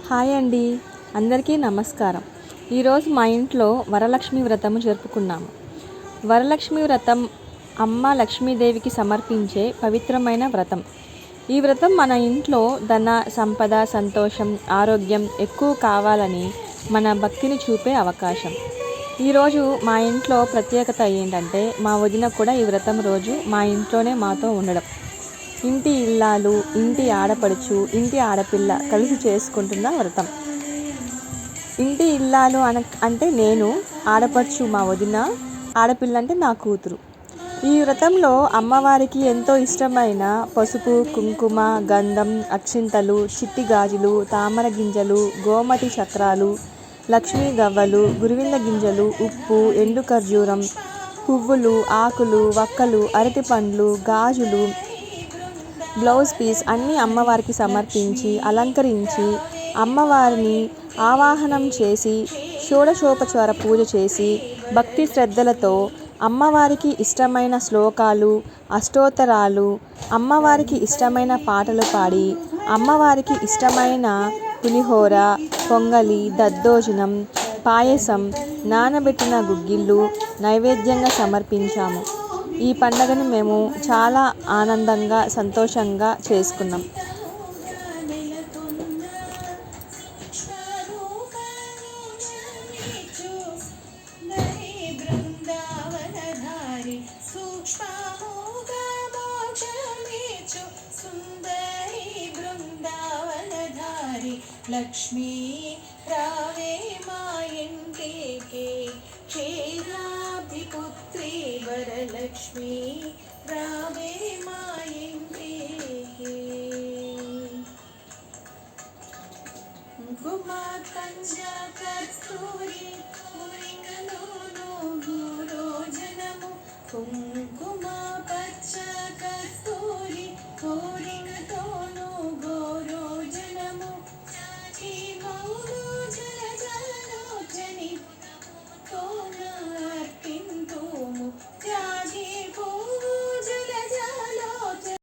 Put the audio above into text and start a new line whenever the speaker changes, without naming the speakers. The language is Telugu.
హాయ్ అండి, అందరికీ నమస్కారం. ఈరోజు మా ఇంట్లో వరలక్ష్మి వ్రతం జరుపుకున్నాము. వరలక్ష్మి వ్రతం అమ్మ లక్ష్మీదేవికి సమర్పించే పవిత్రమైన వ్రతం. ఈ వ్రతం మన ఇంట్లో ధన, సంపద, సంతోషం, ఆరోగ్యం ఎక్కువ కావాలని మన భక్తిని చూపే అవకాశం. ఈరోజు మా ఇంట్లో ప్రత్యేకత ఏంటంటే మా వదిన కూడా ఈ వ్రతం రోజు మా ఇంట్లోనే మాతో ఉండడం. ఇంటి ఇల్లాలు, ఇంటి ఆడపడుచు, ఇంటి ఆడపిల్ల కలిసి చేసుకుంటున్న వ్రతం. ఇంటి ఇల్లాలు అంటే నేను, ఆడపడుచు మా వదిన, ఆడపిల్ల అంటే నా కూతురు. ఈ వ్రతంలో అమ్మవారికి ఎంతో ఇష్టమైన పసుపు, కుంకుమ, గంధం, అక్షింతలు, చిట్టి గాజులు, తామర గింజలు, గోమతి చక్రాలు, లక్ష్మీ గవ్వలు, గురువింద గింజలు, ఉప్పు, ఎండు ఖర్జూరం, పువ్వులు, ఆకులు, వక్కలు, అరటి పండ్లు, గాజులు, బ్లౌజ్ పీస్ అన్నీ అమ్మవారికి సమర్పించి అలంకరించి అమ్మవారిని ఆవాహనం చేసి షోడశోపచార పూజ చేసి భక్తి శ్రద్ధలతో అమ్మవారికి ఇష్టమైన శ్లోకాలు, అష్టోత్తరాలు, అమ్మవారికి ఇష్టమైన పాటలు పాడి అమ్మవారికి ఇష్టమైన పులిహోర, పొంగలి, దద్దోజనం, పాయసం, నానబెట్టిన గుగ్గిళ్ళు నైవేద్యంగా సమర్పించాము. ఈ పండుగను మేము చాలా ఆనందంగా, సంతోషంగా చేసుకున్నాం.
లక్ష్మీ రావే మా ఇంటికి, క్షీరాబ్ధిపుత్రి వరలక్ష్మి రావే మా ఇంటికి. కుంకుమ కంజ కస్తూరి మురింగలోను భూరోజనము